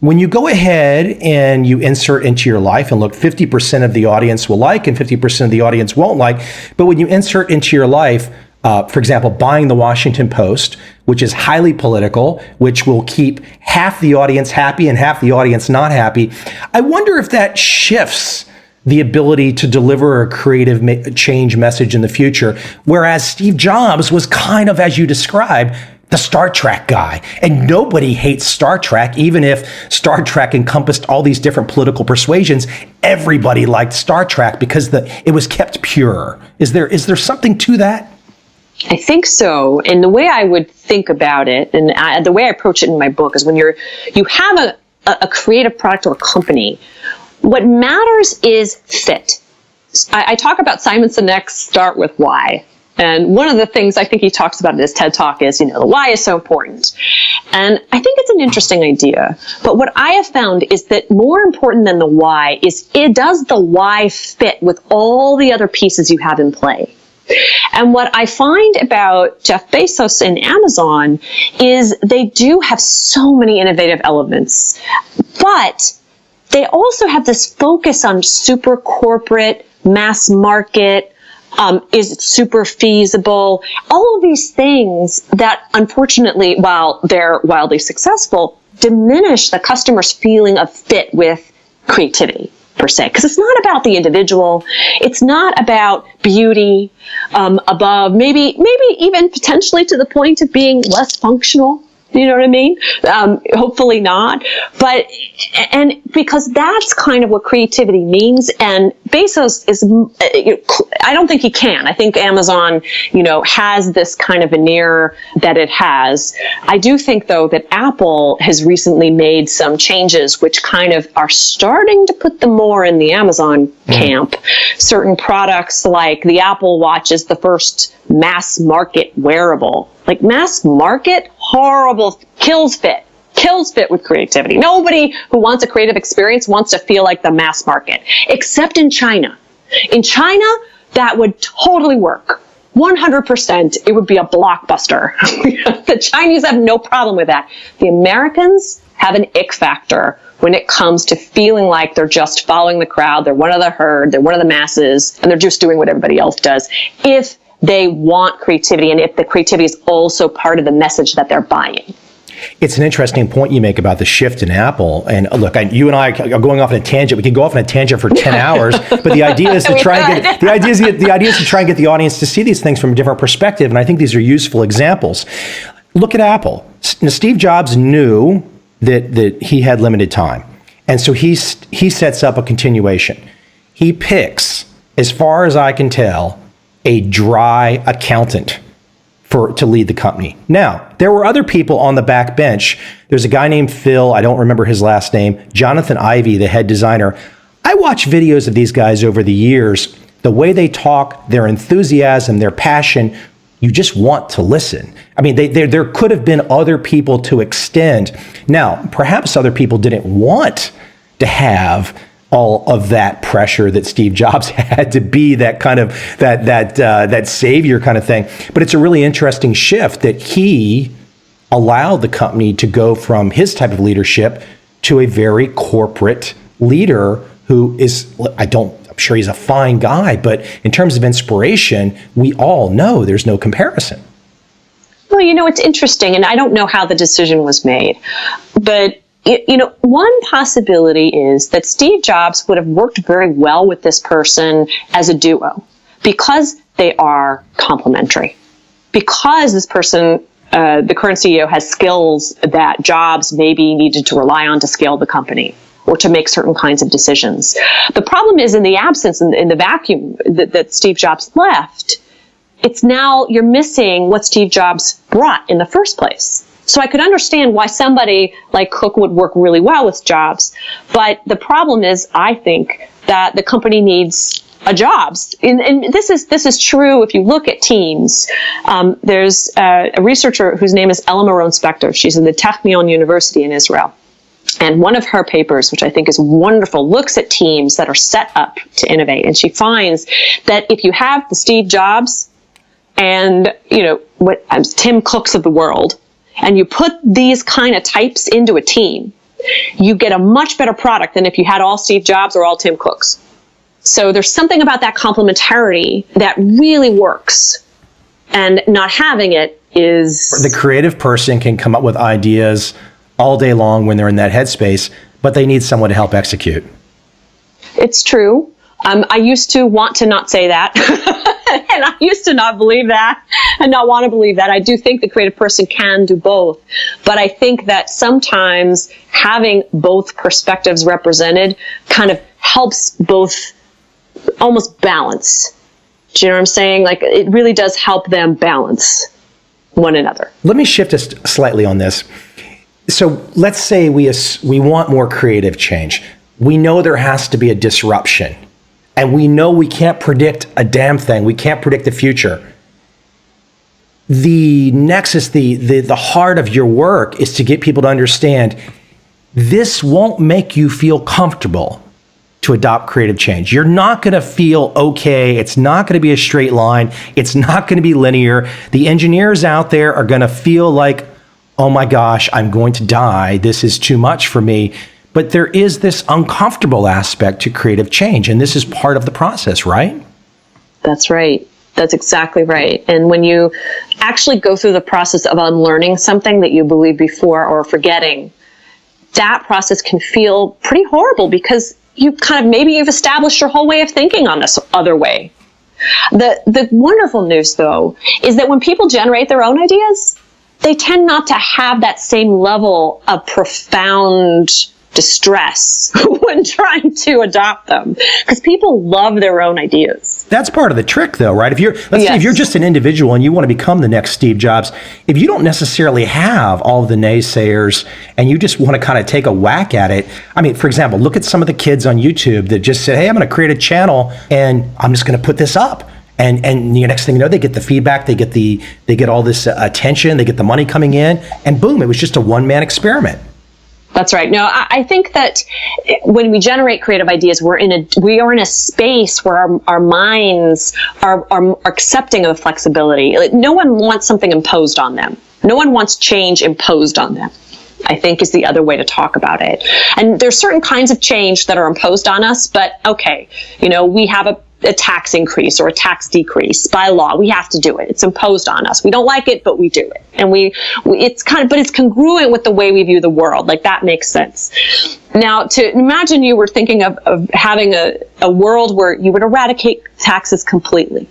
Speaker 1: when you go ahead and you insert into your life and look, 50% of the audience will like and 50% of the audience won't like. But when you insert into your life, for example, buying the Washington Post, which is highly political, which will keep half the audience happy and half the audience not happy, I wonder if that shifts the ability to deliver a creative change message in the future. Whereas Steve Jobs was kind of, as you described, the Star Trek guy. And nobody hates Star Trek, even if Star Trek encompassed all these different political persuasions. Everybody liked Star Trek because it was kept pure. Is there something to that?
Speaker 2: I think so. And the way I would think about it, and the way I approach it in my book, is when you have a creative product or a company, what matters is fit. I talk about Simon Sinek's Start With Why. And one of the things I think he talks about in his TED Talk is, the why is so important. And I think it's an interesting idea. But what I have found is that more important than the why is, does the why fit with all the other pieces you have in play? And what I find about Jeff Bezos and Amazon is they do have so many innovative elements, but they also have this focus on super corporate, mass market. Is it super feasible? All of these things that, unfortunately, while they're wildly successful, diminish the customer's feeling of fit with creativity, per se. Because it's not about the individual. It's not about beauty above, maybe even potentially to the point of being less functional. You know what I mean? Hopefully not. But, and because that's kind of what creativity means. And Bezos is, I don't think he can. I think Amazon, has this kind of veneer that it has. I do think, though, that Apple has recently made some changes which kind of are starting to put them more in the Amazon camp. Certain products like the Apple Watch is the first mass market wearable. Like mass market, horrible, kills fit with creativity. Nobody who wants a creative experience wants to feel like the mass market, except in China. In China, that would totally work. 100%, it would be a blockbuster. The Chinese have no problem with that. The Americans have an ick factor when it comes to feeling like they're just following the crowd, they're one of the herd, they're one of the masses, and they're just doing what everybody else does. If they want creativity, and if the creativity is also part of the message that they're buying.
Speaker 1: It's an interesting point you make about the shift in Apple. And look, you and I are going off on a tangent. We could go off on a tangent for 10 hours, but the idea is to try and get the audience to see these things from a different perspective. And I think these are useful examples. Look at Apple. Steve Jobs knew that he had limited time. And so he sets up a continuation. He picks, as far as I can tell, a dry accountant to lead the company. Now, there were other people on the back bench. There's a guy named Phil, I don't remember his last name, Jonathan Ivey, the head designer. I watch videos of these guys over the years. The way they talk, their enthusiasm, their passion, you just want to listen. I mean, there could have been other people to extend. Now, perhaps other people didn't want to have all of that pressure that Steve Jobs had to be that kind of that savior kind of thing. But it's a really interesting shift that he allowed the company to go from his type of leadership to a very corporate leader who is, I'm sure he's a fine guy, but in terms of inspiration, we all know there's no comparison.
Speaker 2: Well, it's interesting, and I don't know how the decision was made, but one possibility is that Steve Jobs would have worked very well with this person as a duo. because they are complementary. Because this person, the current CEO, has skills that Jobs maybe needed to rely on to scale the company or to make certain kinds of decisions. The problem is in the absence, in the vacuum that Steve Jobs left, it's now you're missing what Steve Jobs brought in the first place. So I could understand why somebody like Cook would work really well with Jobs. But the problem is, I think, that the company needs a Jobs. And this is true if you look at teams. There's a researcher whose name is Ella Maron-Spector. She's in the Technion University in Israel. And one of her papers, which I think is wonderful, looks at teams that are set up to innovate. And she finds that if you have the Steve Jobs and, Tim Cooks of the world, and you put these kind of types into a team, you get a much better product than if you had all Steve Jobs or all Tim Cooks. So there's something about that complementarity that really works. And not having it is...
Speaker 1: The creative person can come up with ideas all day long when they're in that headspace, but they need someone to help execute.
Speaker 2: It's true. I used to want to not say that. And I used to not believe that and not want to believe that. I do think the creative person can do both. But I think that sometimes having both perspectives represented kind of helps both almost balance. Do you know what I'm saying? Like, it really does help them balance one another.
Speaker 1: Let me shift us slightly on this. So let's say we want more creative change. We know there has to be a disruption. And we know we can't predict a damn thing. We can't predict the future. The nexus, the heart of your work is to get people to understand this won't make you feel comfortable to adopt creative change. You're not going to feel okay. It's not going to be a straight line. It's not going to be linear. The engineers out there are going to feel like, oh my gosh, I'm going to die. This is too much for me. But there is this uncomfortable aspect to creative change, and this is part of the process, right?
Speaker 2: That's right. That's exactly right. And when you actually go through the process of unlearning something that you believed before or forgetting, that process can feel pretty horrible because you've established your whole way of thinking on this other way. The wonderful news, though, is that when people generate their own ideas, they tend not to have that same level of profound distress when trying to adopt them, because people love their own ideas.
Speaker 1: That's part of the trick, though, right? Let's say if you're just an individual and you want to become the next Steve Jobs, if you don't necessarily have all of the naysayers and you just want to kind of take a whack at it. I mean, for example, look at some of the kids on YouTube that just say, hey, I'm going to create a channel and I'm just going to put this up. And the next thing you know, they get the feedback, they get all this attention, they get the money coming in, and boom, it was just a one-man experiment.
Speaker 2: That's right. No, I think that when we generate creative ideas, we are in a space where our minds are accepting of the flexibility. Like, no one wants something imposed on them. No one wants change imposed on them, I think, is the other way to talk about it. And there's certain kinds of change that are imposed on us, but okay, we have a tax increase or a tax decrease by law. We have to do it. It's imposed on us. We don't like it, but we do it. And but it's congruent with the way we view the world. Like, that makes sense. Now, to imagine you were thinking of having a world where you would eradicate taxes completely.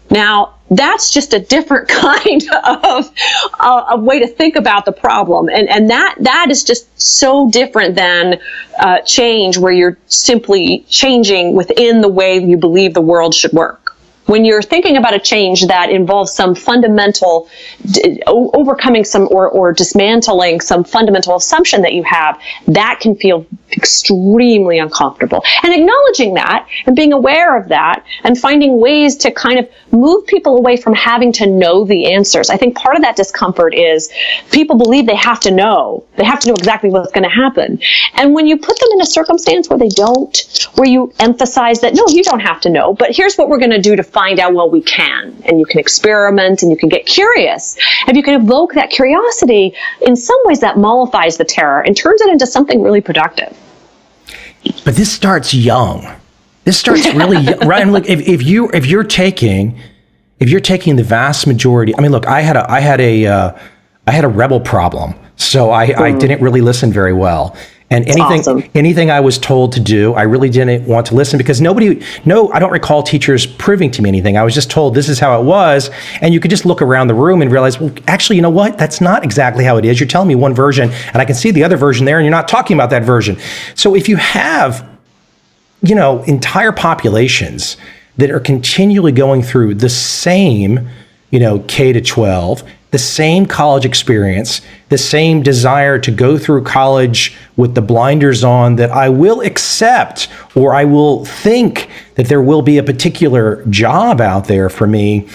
Speaker 2: Now, that's just a different kind of a way to think about the problem. And that is just so different than change where you're simply changing within the way you believe the world should work. When you're thinking about a change that involves some fundamental overcoming some or dismantling some fundamental assumption that you have, that can feel extremely uncomfortable. And acknowledging that and being aware of that and finding ways to kind of move people away from having to know the answers. I think part of that discomfort is people believe they have to know. They have to know exactly what's going to happen. And when you put them in a circumstance where they don't, where you emphasize that, no, you don't have to know, but here's what we're going to do to find out what we can. And you can experiment and you can get curious. If you can evoke that curiosity, in some ways that mollifies the terror and turns it into something really productive.
Speaker 1: But this starts young. This starts really young, right? I mean, look, if you're taking the vast majority. I mean, look, I had a rebel problem, so I didn't really listen very well. And anything I was told to do, I really didn't want to listen because I don't recall teachers proving to me anything. I was just told this is how it was. And you could just look around the room and realize, well, actually, you know what? That's not exactly how it is. You're telling me one version and I can see the other version there and you're not talking about that version. So if you have, entire populations that are continually going through the same, K to 12, the same college experience, the same desire to go through college with the blinders on that I will accept, or I will think that there will be a particular job out there for me,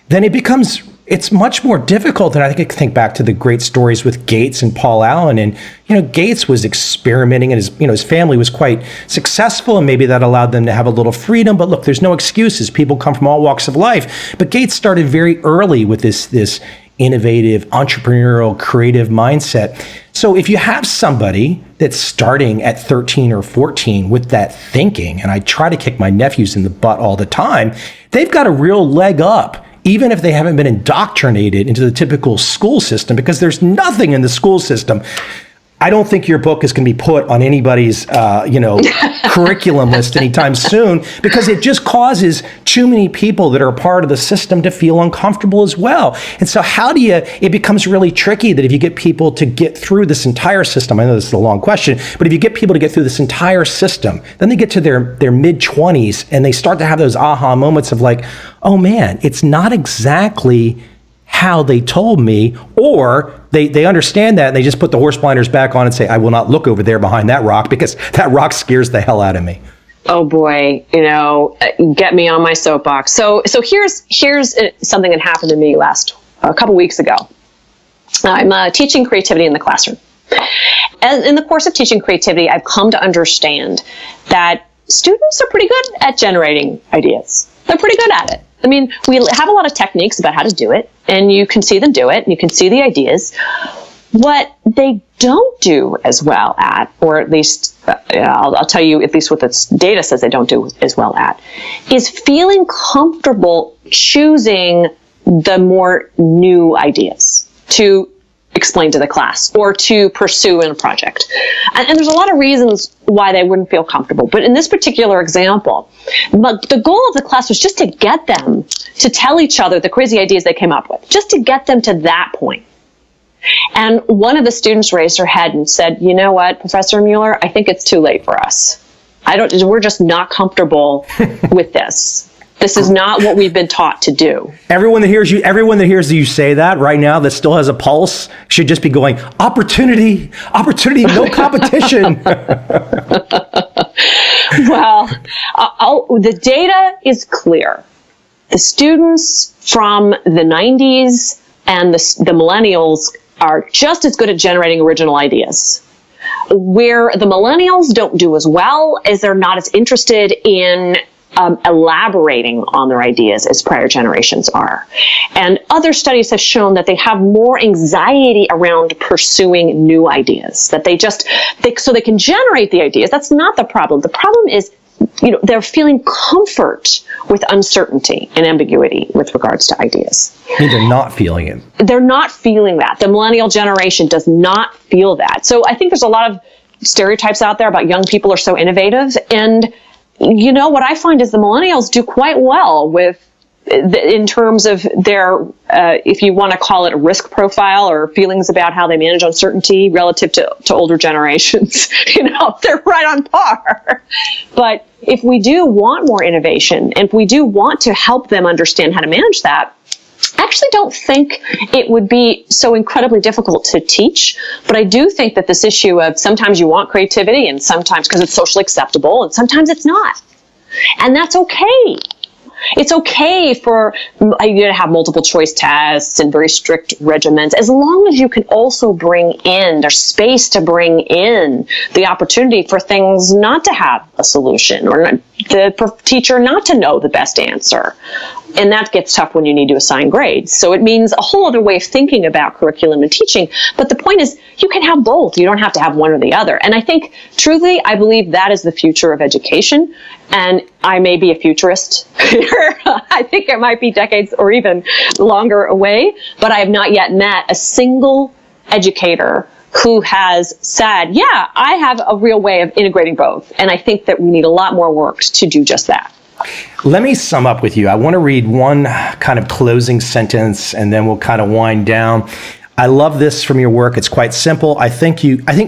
Speaker 1: then it's much more difficult. And I think back to the great stories with Gates and Paul Allen. And, Gates was experimenting and his family was quite successful and maybe that allowed them to have a little freedom. But look, there's no excuses. People come from all walks of life. But Gates started very early with this innovative, entrepreneurial, creative mindset. So if you have somebody that's starting at 13 or 14 with that thinking, and I try to kick my nephews in the butt all the time, they've got a real leg up, even if they haven't been indoctrinated into the typical school system, because there's nothing in the school system. I don't think your book is going to be put on anybody's, curriculum list anytime soon, because it just causes too many people that are a part of the system to feel uncomfortable as well. And so it becomes really tricky that if you get people to get through this entire system, I know this is a long question, but if you get people to get through this entire system, then they get to their mid-20s and they start to have those aha moments of like, oh man, it's not exactly how they told me, or they understand that and they just put the horse blinders back on and say, I will not look over there behind that rock because that rock scares the hell out of me.
Speaker 2: Oh boy, get me on my soapbox. So here's something that happened to me a couple weeks ago. I'm teaching creativity in the classroom. And in the course of teaching creativity, I've come to understand that students are pretty good at generating ideas. They're pretty good at it. I mean, we have a lot of techniques about how to do it, and you can see them do it, and you can see the ideas. What they don't do as well at, or at least, I'll tell you at least what the data says they don't do as well at, is feeling comfortable choosing the more new ideas to explain to the class or to pursue in a project. And there's a lot of reasons why they wouldn't feel comfortable. But in this particular example, the goal of the class was just to get them to tell each other the crazy ideas they came up with, just to get them to that point. And one of the students raised her head and said, you know what, Professor Mueller, I think it's too late for us. We're just not comfortable with this. This is not what we've been taught to do.
Speaker 1: Everyone that hears you say that right now, that still has a pulse, should just be going, opportunity, no competition.
Speaker 2: Well, the data is clear. The students from the 90s and the millennials are just as good at generating original ideas. Where the millennials don't do as well is they're not as interested in elaborating on their ideas as prior generations are. And other studies have shown that they have more anxiety around pursuing new ideas, that so they can generate the ideas. That's not the problem. The problem is, they're feeling comfort with uncertainty and ambiguity with regards to ideas.
Speaker 1: They're not feeling it.
Speaker 2: They're not feeling that. The millennial generation does not feel that. So I think there's a lot of stereotypes out there about young people are so innovative. And what I find is the millennials do quite well in terms of their, if you want to call it a risk profile or feelings about how they manage uncertainty relative to older generations. They're right on par. But if we do want more innovation, and if we do want to help them understand how to manage that, I actually don't think it would be so incredibly difficult to teach, but I do think that this issue of sometimes you want creativity and sometimes because it's socially acceptable and sometimes it's not. And that's okay. It's okay for you to have multiple choice tests and very strict regimens, as long as you can also there's space to bring in the opportunity for things not to have a solution or the teacher not to know the best answer. And that gets tough when you need to assign grades. So it means a whole other way of thinking about curriculum and teaching. But the point is, you can have both. You don't have to have one or the other. And I think, truthfully, I believe that is the future of education. And I may be a futurist here. I think it might be decades or even longer away. But I have not yet met a single educator who has said, yeah, I have a real way of integrating both. And I think that we need a lot more work to do just that.
Speaker 1: Let me sum up with you. I want to read one kind of closing sentence, and then we'll kind of wind down. I love this from your work. It's quite simple. I think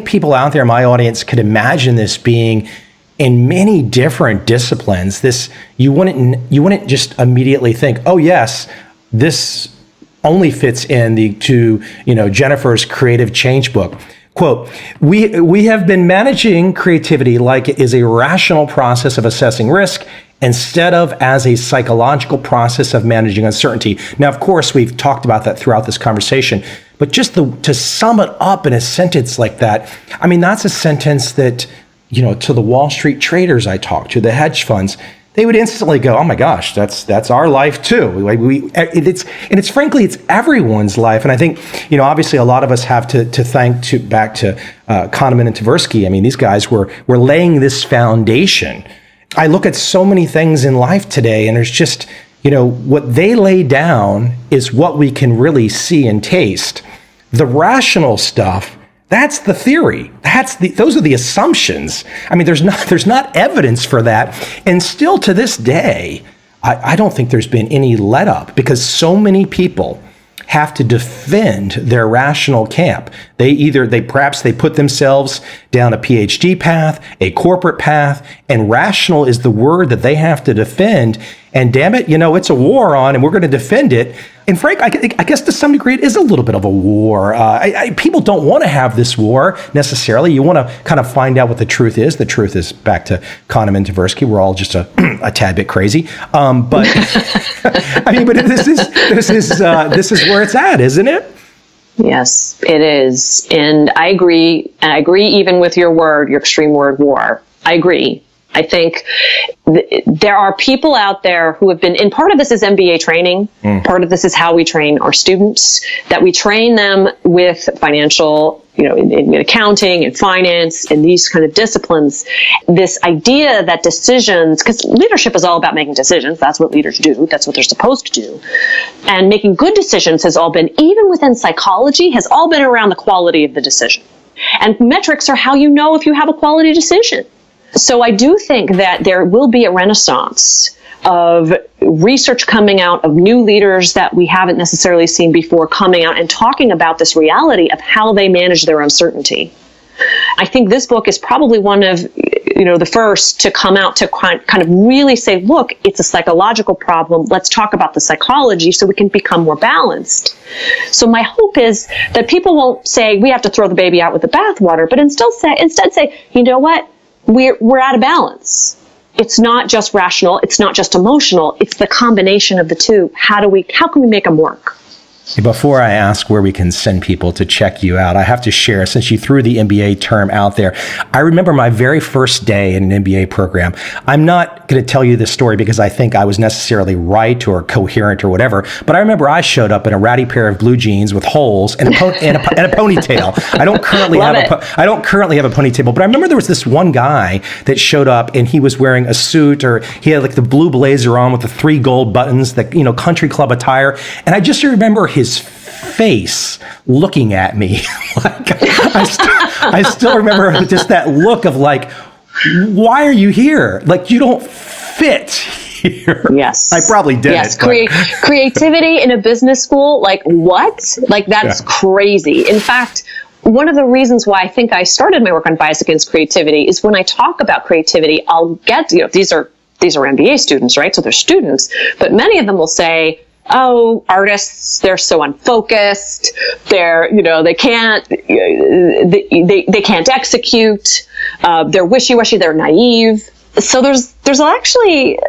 Speaker 1: people out there in my audience could imagine this being in many different disciplines. This, you wouldn't just immediately think, oh yes, this only fits to Jennifer's creative change book. Quote, we have been managing creativity like it is a rational process of assessing risk instead of as a psychological process of managing uncertainty. Now, of course, we've talked about that throughout this conversation, but just to sum it up in a sentence like that, I mean, that's a sentence that, to the Wall Street traders I talk to, the hedge funds, they would instantly go, "Oh my gosh, that's our life too." It's frankly, it's everyone's life. And I think, obviously, a lot of us have to thank back to Kahneman and Tversky. I mean, these guys were laying this foundation. I look at so many things in life today, and there's just, what they lay down is what we can really see and taste. The rational stuff, that's the theory. Those are the assumptions. I mean, there's not evidence for that. And still to this day, I don't think there's been any let up, because so many people have to defend their rational camp. Perhaps they put themselves down a PhD path, a corporate path, and rational is the word that they have to defend. And damn it, it's a war on, and we're going to defend it. And Frank, I guess to some degree, it is a little bit of a war. People don't want to have this war necessarily. You want to kind of find out what the truth is. The truth is, back to Kahneman and Tversky, we're all just a tad bit crazy. But I mean, but this is where it's at, isn't it?
Speaker 2: Yes, it is. And I agree. And I agree even with your extreme word, war. I agree. I think there are people out there who have been, and part of this is MBA training. Part of this is how we train our students, that we train them with financial, in accounting and finance and these kind of disciplines. This idea that decisions, because leadership is all about making decisions. That's what leaders do. That's what they're supposed to do. And making good decisions has all been, even within psychology, has all been around the quality of the decision. And metrics are how you know if you have a quality decision. So I do think that there will be a renaissance of research coming out, of new leaders that we haven't necessarily seen before coming out and talking about this reality of how they manage their uncertainty. I think this book is probably one of, the first to come out to kind of really say, look, it's a psychological problem. Let's talk about the psychology so we can become more balanced. So my hope is that people won't say we have to throw the baby out with the bathwater, but instead say, you know what? We're out of balance. It's not just rational. It's not just emotional. It's the combination of the two. How can we make them work?
Speaker 1: Before I ask where we can send people to check you out, I have to share, since you threw the MBA term out there, I remember my very first day in an MBA program. I'm not going to tell you this story because I think I was necessarily right or coherent or whatever, but I remember I showed up in a ratty pair of blue jeans with holes and a ponytail. I don't currently have a ponytail, but I remember there was this one guy that showed up and he was wearing a suit, or he had like the blue blazer on with the 3 gold buttons, the country club attire, and I just remember his face looking at me. I still remember just that look of like, why are you here? Like, you don't fit here.
Speaker 2: Yes.
Speaker 1: I probably did.
Speaker 2: Yes. Creativity in a business school. Like, what? Like, that's crazy. In fact, one of the reasons why I think I started my work on bias against creativity is when I talk about creativity, I'll get, these are MBA students, right? So they're students, but many of them will say, oh, artists, they're so unfocused. They can't execute. They're wishy-washy. They're naive. So there's actually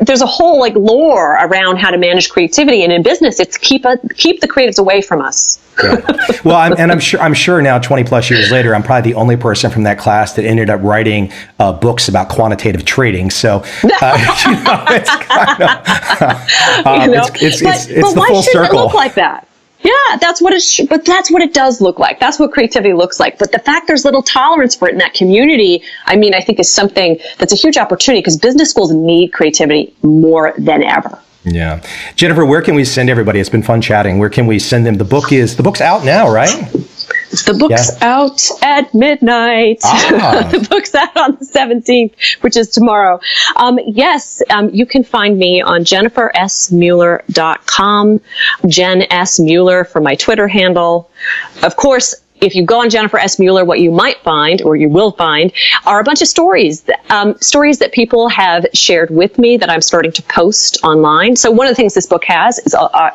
Speaker 2: there's a whole lore around how to manage creativity, and in business, it's keep the creatives away from us.
Speaker 1: Yeah. Well, I'm sure now, 20 plus years later, I'm probably the only person from that class that ended up writing books about quantitative trading. So, it's kind of, it's the full circle. But why shouldn't it look like that? Yeah, that's what it does look like. That's what creativity looks like. But the fact there's little tolerance for it in that community, I think is something that's a huge opportunity, because business schools need creativity more than ever. Yeah. Jennifer, where can we send everybody? It's been fun chatting. Where can we send them? The book's out now, right?
Speaker 2: The book's out at midnight. The book's out on the 17th, which is tomorrow. Yes, you can find me on jennifersmueller.com, Jen S. Mueller for my Twitter handle. Of course, if you go on Jennifer S. Mueller, what you might find, or you will find, are a bunch of stories that people have shared with me that I'm starting to post online. So one of the things this book has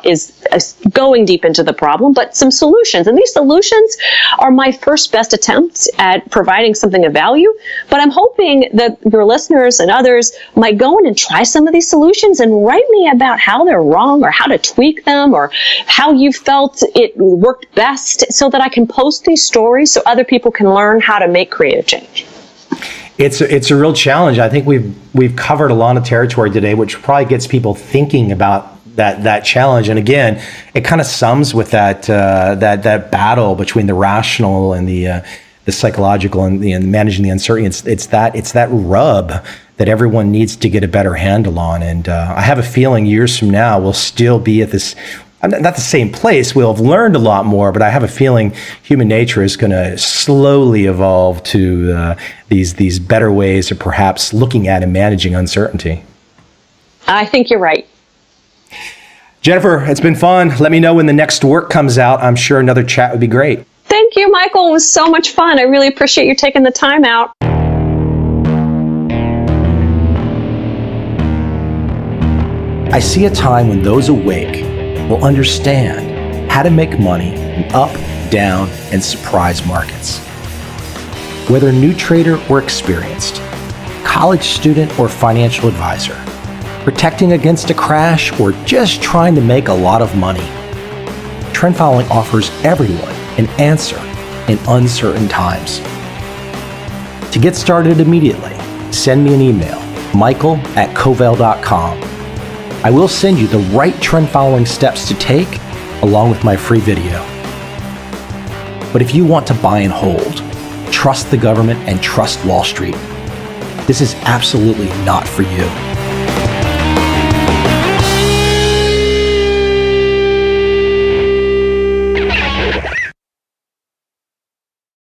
Speaker 2: is going deep into the problem, but some solutions. And these solutions are my first best attempt at providing something of value. But I'm hoping that your listeners and others might go in and try some of these solutions and write me about how they're wrong or how to tweak them or how you felt it worked best so that I can post these stories so other people can learn how to make creative change.
Speaker 1: It's a real challenge. I think we've covered a lot of territory today, which probably gets people thinking about that challenge. And again, it kind of sums with that battle between the rational and the psychological and managing the uncertainty. It's that rub that everyone needs to get a better handle on. And I have a feeling years from now we'll still be at this. Not the same place. We'll have learned a lot more, but I have a feeling human nature is going to slowly evolve to these better ways of perhaps looking at and managing uncertainty.
Speaker 2: I think you're right.
Speaker 1: Jennifer, it's been fun. Let me know when the next work comes out. I'm sure another chat would be great.
Speaker 2: Thank you, Michael. It was so much fun. I really appreciate you taking the time out.
Speaker 1: I see a time when those awake will understand how to make money in up, down, and surprise markets. Whether new trader or experienced, college student or financial advisor, protecting against a crash or just trying to make a lot of money, trend following offers everyone an answer in uncertain times. To get started immediately, send me an email, michael@covel.com. I will send you the right trend following steps to take along with my free video. But if you want to buy and hold, trust the government and trust Wall Street, this is absolutely not for you.